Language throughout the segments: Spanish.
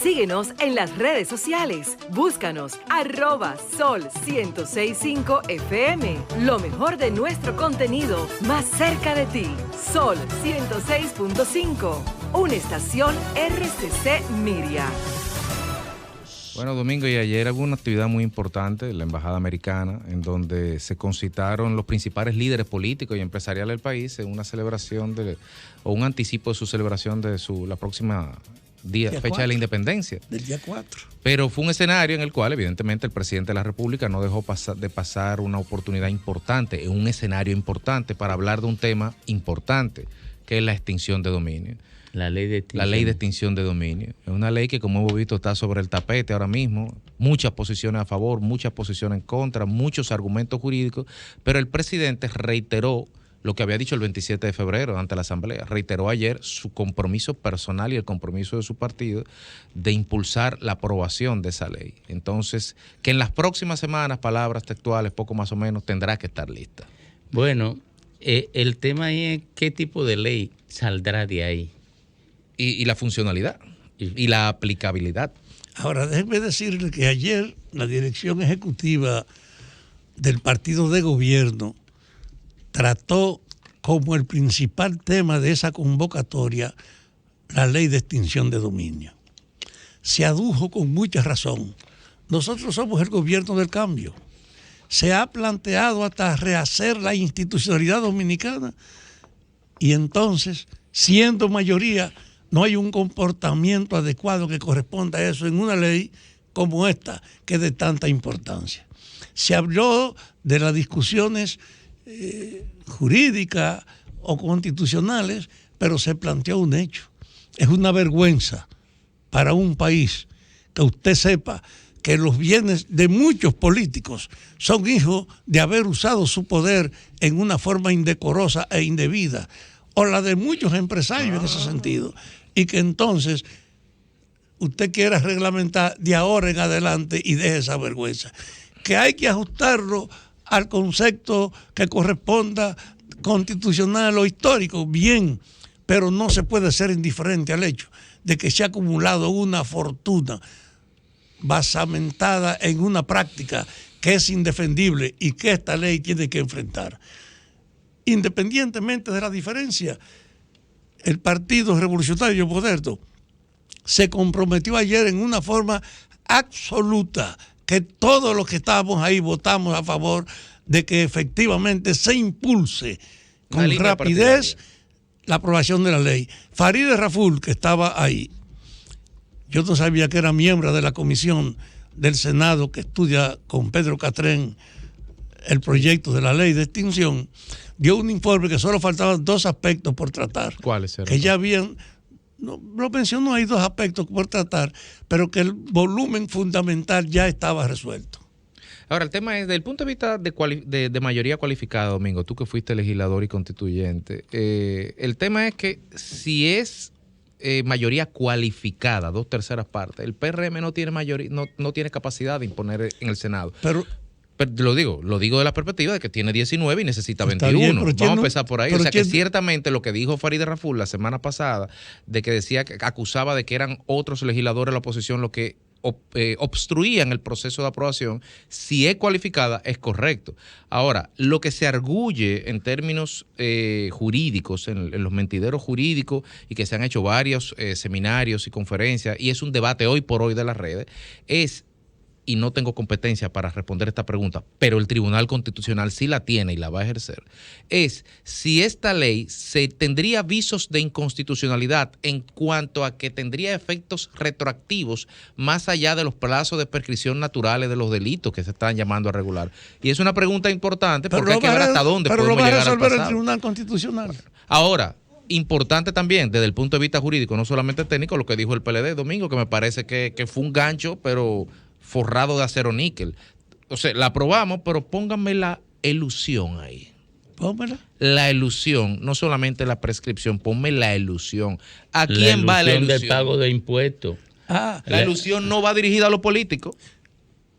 Síguenos en las redes sociales. Búscanos @Sol1065 FM. Lo mejor de nuestro contenido más cerca de ti. Sol 106.5. Una estación RCC Miria. Bueno, Domingo, y ayer hubo una actividad muy importante en la Embajada Americana, en donde se concitaron los principales líderes políticos y empresariales del país en una celebración o un anticipo de su celebración de la próxima fecha 4, de la independencia. Del día 4. Pero fue un escenario en el cual, evidentemente, el presidente de la República no dejó de pasar una oportunidad importante, un escenario importante para hablar de un tema importante, que es la extinción de dominio. La ley de extinción de dominio. Es una ley que, como hemos visto, está sobre el tapete ahora mismo. Muchas posiciones a favor, muchas posiciones en contra, muchos argumentos jurídicos, pero el presidente reiteró lo que había dicho el 27 de febrero ante la Asamblea. Reiteró ayer su compromiso personal y el compromiso de su partido de impulsar la aprobación de esa ley. Entonces, que en las próximas semanas, palabras textuales, poco más o menos, tendrá que estar lista. Bueno, el tema ahí es qué tipo de ley saldrá de ahí. Y la funcionalidad y la aplicabilidad. Ahora, déjeme decirle que ayer la dirección ejecutiva del partido de gobierno trató como el principal tema de esa convocatoria la ley de extinción de dominio. Se adujo con mucha razón. Nosotros somos el gobierno del cambio. Se ha planteado hasta rehacer la institucionalidad dominicana y entonces, siendo mayoría, no hay un comportamiento adecuado que corresponda a eso en una ley como esta, que es de tanta importancia. Se habló de las discusiones jurídicas o constitucionales, pero se planteó un hecho. Es una vergüenza para un país que usted sepa que los bienes de muchos políticos son hijos de haber usado su poder en una forma indecorosa e indebida, o la de muchos empresarios en ese sentido, y que entonces usted quiera reglamentar de ahora en adelante y deje esa vergüenza. Que hay que ajustarlo al concepto que corresponda constitucional o histórico, bien, pero no se puede ser indiferente al hecho de que se ha acumulado una fortuna basamentada en una práctica que es indefendible y que esta ley tiene que enfrentar. Independientemente de la diferencia, el Partido Revolucionario Moderno se comprometió ayer en una forma absoluta que todos los que estábamos ahí votamos a favor de que efectivamente se impulse con rapidez la aprobación de la ley. Farideh Raful, que estaba ahí, yo no sabía que era miembro de la comisión del Senado que estudia con Pedro Catrén el proyecto de la ley de extinción, dio un informe que solo faltaban 2 aspectos por tratar. ¿Cuáles eran? Que ya habían, no, lo mencionó, hay 2 aspectos por tratar, pero que el volumen fundamental ya estaba resuelto. Ahora, el tema es, desde el punto de vista de mayoría cualificada, Domingo, tú que fuiste legislador y constituyente, el tema es que si es mayoría cualificada, 2/3 partes, el PRM no tiene mayoría, no tiene capacidad de imponer en el Senado. Pero lo digo de la perspectiva de que tiene 19 y necesita 21. Bien, vamos a empezar por ahí. O sea que ciertamente lo que dijo Farideh Raful la semana pasada, de que decía que acusaba de que eran otros legisladores de la oposición los que obstruían el proceso de aprobación, si es cualificada, es correcto. Ahora, lo que se arguye en términos jurídicos, en los mentideros jurídicos, y que se han hecho varios seminarios y conferencias, y es un debate hoy por hoy de las redes, es, y no tengo competencia para responder esta pregunta, pero el Tribunal Constitucional sí la tiene y la va a ejercer, es si esta ley se tendría visos de inconstitucionalidad en cuanto a que tendría efectos retroactivos más allá de los plazos de prescripción naturales de los delitos que se están llamando a regular. Y es una pregunta importante porque hay que ver hasta dónde podemos llegar al pasado. Pero lo va a resolver el Tribunal Constitucional. Ahora, importante también desde el punto de vista jurídico, no solamente técnico, lo que dijo el PLD, Domingo, que me parece que fue un gancho, pero forrado de acero níquel. O sea, la aprobamos, pero pónganme la elusión ahí. Pónmela. La elusión, no solamente la prescripción, ponme la elusión. ¿A quién va la elusión? Del pago de impuestos. La elusión no va dirigida a los políticos.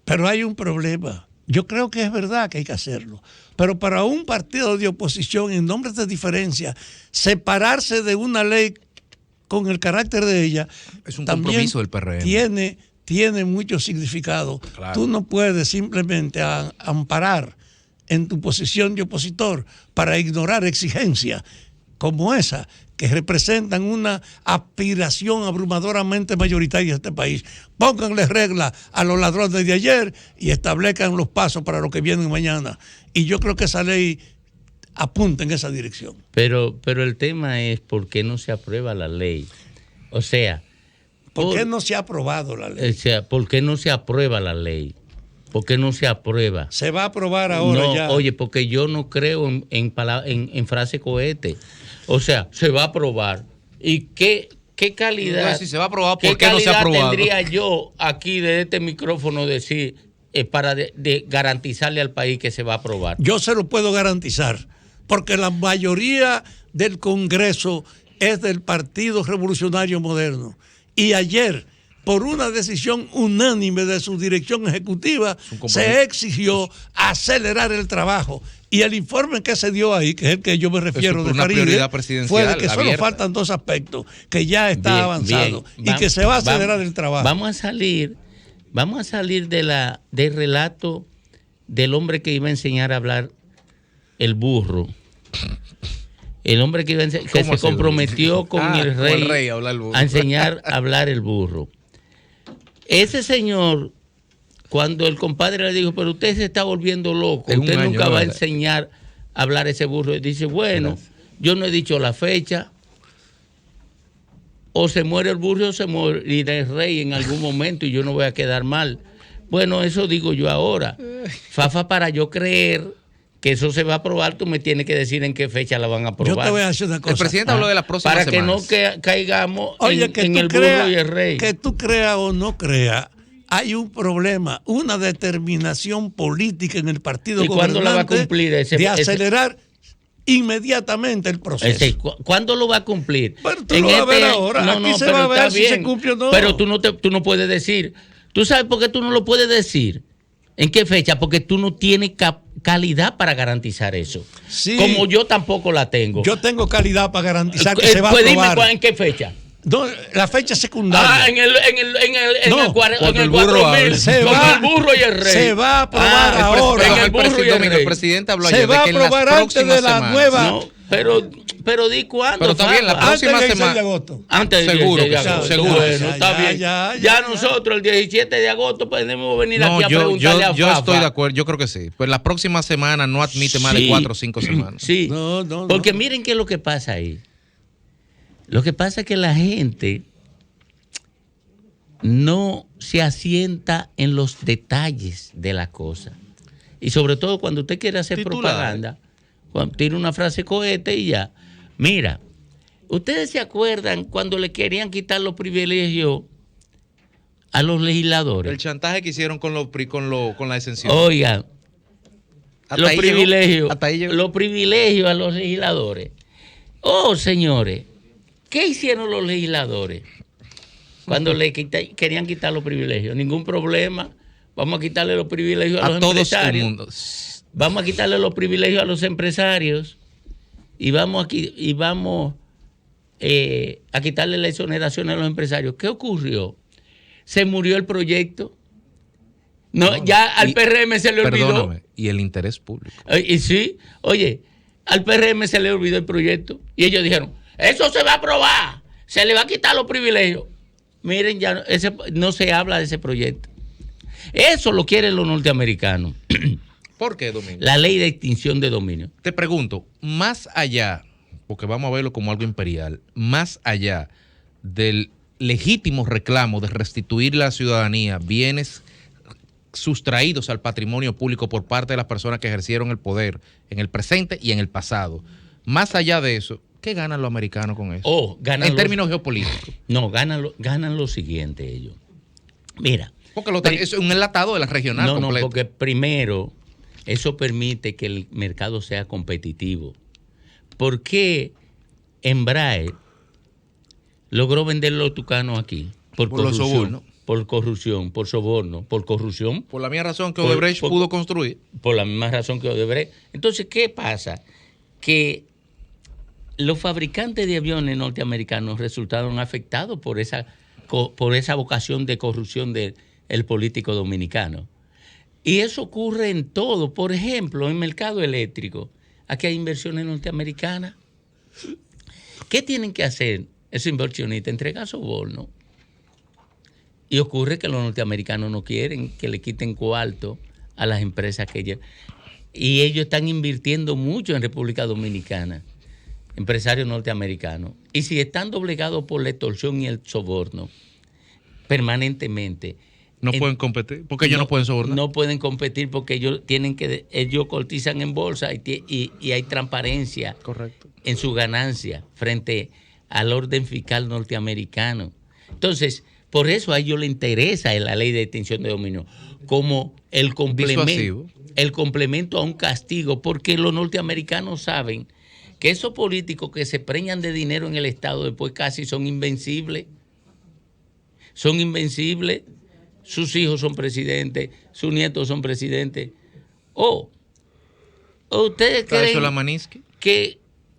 Pero hay un problema. Yo creo que es verdad que hay que hacerlo. Pero para un partido de oposición, en nombre de diferencia, separarse de una ley con el carácter de ella, Es un también compromiso del PRM. tiene mucho significado. Claro. Tú no puedes simplemente amparar en tu posición de opositor para ignorar exigencias como esa, que representan una aspiración abrumadoramente mayoritaria de este país. Pónganle reglas a los ladrones de ayer y establezcan los pasos para lo que viene mañana. Y yo creo que esa ley apunta en esa dirección. Pero el tema es por qué no se aprueba la ley. O sea, ¿Por qué no se ha aprobado la ley? o sea, ¿por qué no se aprueba la ley? ¿Por qué no se aprueba? Se va a aprobar ahora No, ya. oye, porque yo no creo en frase cohete. O sea, se va a aprobar. ¿Y qué calidad? Entonces, si se va a aprobar, ¿por qué no se ha calidad aprobado? tendría yo aquí desde este micrófono decir para de garantizarle al país que se va a aprobar? Yo se lo puedo garantizar, porque la mayoría del Congreso es del Partido Revolucionario Moderno. Y ayer, por una decisión unánime de su dirección ejecutiva, se exigió acelerar el trabajo. Y el informe que se dio ahí, que es el que yo me refiero Eso de fue una Faride, prioridad presidencial fue de que solo abierta. faltan dos aspectos, que ya está Bien, avanzado bien. y que se va a acelerar el trabajo. Vamos a salir del relato del hombre que iba a enseñar a hablar el burro. El hombre que que se comprometió con el rey, a hablar el burro. a enseñar a hablar el burro. Ese señor, cuando el compadre le dijo, pero usted se está volviendo loco, En un usted año, nunca va a ¿verdad? enseñar a hablar ese burro. Y dice, bueno, yo no he dicho la fecha. O se muere el burro o se morirá el rey en algún momento y yo no voy a quedar mal. Bueno, eso digo yo ahora. Fafa, para yo creer que eso se va a aprobar, tú me tienes que decir en qué fecha la van a aprobar. Yo te voy a decir una cosa. El presidente habló de las próximas Para semanas. que no caigamos Oye, en el burro y el rey. Que tú creas o no creas, hay un problema, una determinación política en el partido ¿Y cuándo la va a gobernante cumplir de acelerar inmediatamente el proceso. ¿Cuándo lo va a cumplir? Bueno, tú lo vas a ver ahora. Aquí se pero va a ver está si se cumple o no. Pero tú no puedes decir. ¿Tú sabes por qué tú no lo puedes decir? ¿En qué fecha? Porque tú no tienes calidad para garantizar eso. Sí. Como yo tampoco la tengo. Yo tengo calidad para garantizar que se va a Pues aprobar. dime en qué fecha. No, la fecha secundaria. En el No, cuando el 4000, burro hable. con el burro y el rey. Se va a aprobar Ah, ahora. en el burro y el Domingo, el rey. presidente habló Se ayer de va a que en las aprobar antes de próximas la semanas- nueva- No, pero di cuándo. Pero está bien, la Fafa. próxima Antes del 16 semana- de agosto. Antes del Seguro 16 de que sí, agosto. seguro. Bueno, está bien. Ya. Nosotros el 17 de agosto podemos venir No, aquí a preguntarle a yo Fafa. estoy de acuerdo, yo creo que sí. Pues la próxima semana no admite más de Sí. 4 o 5 semanas. Sí, No. porque miren qué es lo que pasa ahí. Lo que pasa es que la gente no se asienta en los detalles de la cosa. Y sobre todo cuando usted quiere hacer Titular. propaganda, cuando tiene una frase cohete y ya. Mira, ¿ustedes se acuerdan cuando le querían quitar los privilegios a los legisladores? El chantaje que hicieron con la exención. Oigan, Hasta los ahí llegó. privilegios, Hasta ahí llegó. los privilegios a los legisladores. Oh, señores, ¿qué hicieron los legisladores cuando querían quitar los privilegios? Ningún problema. Vamos a quitarle los privilegios a los A todos el empresarios. mundo. Vamos a quitarle los privilegios a los empresarios y vamos a quitarle la exoneración a los empresarios. ¿Qué ocurrió? Se murió el proyecto. No, ya al Y- PRM se le olvidó. Perdóname, y el interés público. Y sí, oye, al PRM se le olvidó el proyecto y ellos dijeron, eso se va a aprobar, se le va a quitar los privilegios. Miren, ya no se habla de ese proyecto. Eso lo quieren los norteamericanos. ¿Por qué, Domingo? La ley de extinción de dominio. Te pregunto, más allá, porque vamos a verlo como algo imperial, más allá del legítimo reclamo de restituir a la ciudadanía bienes sustraídos al patrimonio público por parte de las personas que ejercieron el poder en el presente y en el pasado, más allá de eso, ¿qué ganan los americanos con eso? En términos geopolíticos. No, ganan lo siguiente ellos. Mira. Porque eso es un enlatado de la regional No, completo. porque primero, eso permite que el mercado sea competitivo. ¿Por qué Embraer logró vender los tucanos aquí? Por los sobornos. Por corrupción, por soborno, por corrupción. Por la misma razón que Odebrecht pudo construir. Por la misma razón que Odebrecht. Entonces, ¿qué pasa? Que los fabricantes de aviones norteamericanos resultaron afectados por esa vocación de corrupción del político dominicano. Y eso ocurre en todo. Por ejemplo, en el mercado eléctrico, aquí hay inversiones norteamericanas. ¿Qué tienen que hacer esos inversionistas? Entregar soborno. Y ocurre que los norteamericanos no quieren que le quiten cuarto a las empresas que ellos... Y ellos están invirtiendo mucho en República Dominicana, empresarios norteamericanos. Y si están doblegados por la extorsión y el soborno permanentemente... No pueden competir, porque ellos no pueden sobornar. No pueden competir porque ellos cotizan en bolsa y hay transparencia. Correcto. En su ganancia frente al orden fiscal norteamericano. Entonces, por eso a ellos les interesa la ley de extinción de dominio como el complemento a un castigo, porque los norteamericanos saben que esos políticos que se preñan de dinero en el Estado después casi son invencibles. Son invencibles. Sus hijos son presidentes, sus nietos son presidentes. ¿Ustedes creen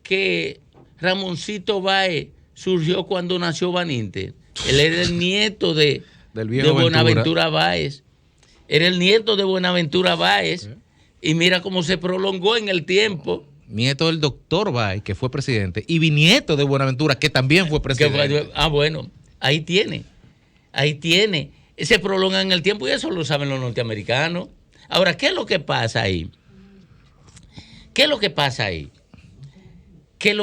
que Ramoncito Báez surgió cuando nació Baninter? Él era el nieto de Buenaventura Báez. Era el nieto de Buenaventura Báez. Y mira cómo se prolongó en el tiempo. Nieto del doctor Báez, que fue presidente, y bisnieto de Buenaventura, que también fue presidente. Bueno, ahí tiene. Se prolonga en el tiempo y eso lo saben los norteamericanos. Ahora, ¿qué es lo que pasa ahí? Que los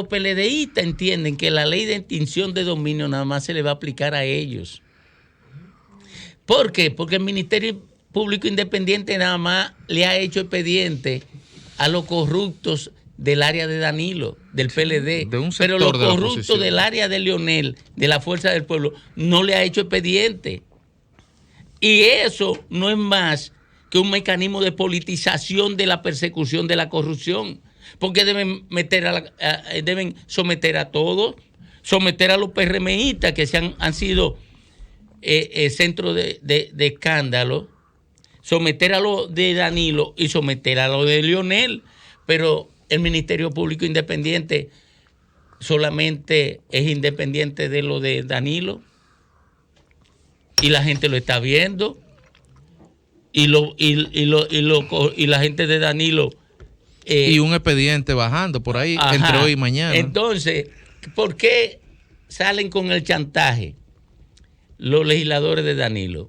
PLDistas entienden que la ley de extinción de dominio nada más se le va a aplicar a ellos. ¿Por qué? Porque el Ministerio Público Independiente nada más le ha hecho expediente a los corruptos del área de Danilo, del PLD. Pero los corruptos del área de Leonel, de la Fuerza del Pueblo, no le ha hecho expediente. Y eso no es más que un mecanismo de politización de la persecución de la corrupción. Porque deben someter a todos, someter a los PRMistas que han sido centro de escándalo, someter a lo de Danilo y someter a lo de Leonel. Pero el Ministerio Público Independiente solamente es independiente de lo de Danilo. Y la gente lo está viendo. Y la gente de Danilo. Y un expediente bajando por ahí entre hoy y mañana. Entonces, ¿por qué salen con el chantaje los legisladores de Danilo?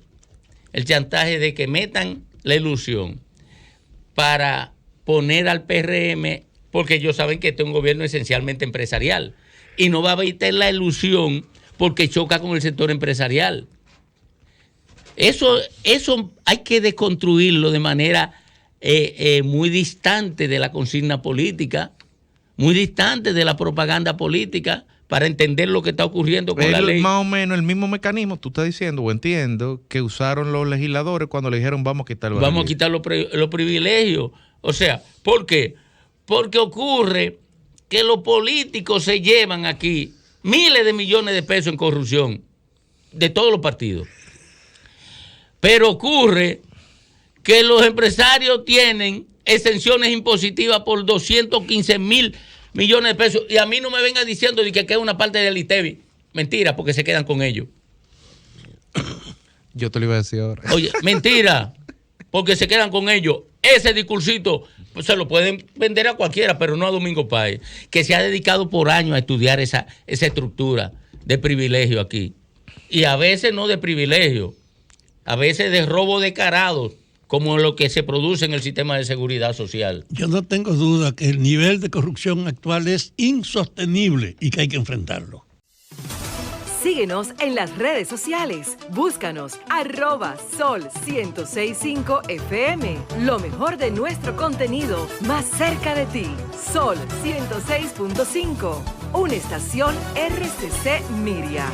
El chantaje de que metan la ilusión para poner al PRM, porque ellos saben que este es un gobierno esencialmente empresarial. Y no va a meter la ilusión porque choca con el sector empresarial. Eso hay que desconstruirlo de manera muy distante de la consigna política, muy distante de la propaganda política, para entender lo que está ocurriendo con la ley. Más o menos el mismo mecanismo, tú estás diciendo, o entiendo, que usaron los legisladores cuando le dijeron vamos a quitar los privilegios. O sea, ¿por qué? Porque ocurre que los políticos se llevan aquí miles de millones de pesos en corrupción de todos los partidos. Pero ocurre que los empresarios tienen exenciones impositivas por 215 mil millones de pesos. Y a mí no me vengan diciendo que es una parte del ITEVI. Mentira, porque se quedan con ellos. Yo te lo iba a decir ahora. Oye, mentira, porque se quedan con ellos. Ese discursito pues, se lo pueden vender a cualquiera, pero no a Domingo Páez, que se ha dedicado por años a estudiar esa estructura de privilegio aquí. Y a veces no de privilegio, a veces de robo descarado, como lo que se produce en el sistema de seguridad social. Yo no tengo duda que el nivel de corrupción actual es insostenible y que hay que enfrentarlo. Síguenos en las redes sociales. Búscanos @Sol1065 FM. Lo mejor de nuestro contenido más cerca de ti. Sol 106.5. Una estación RCC Miria.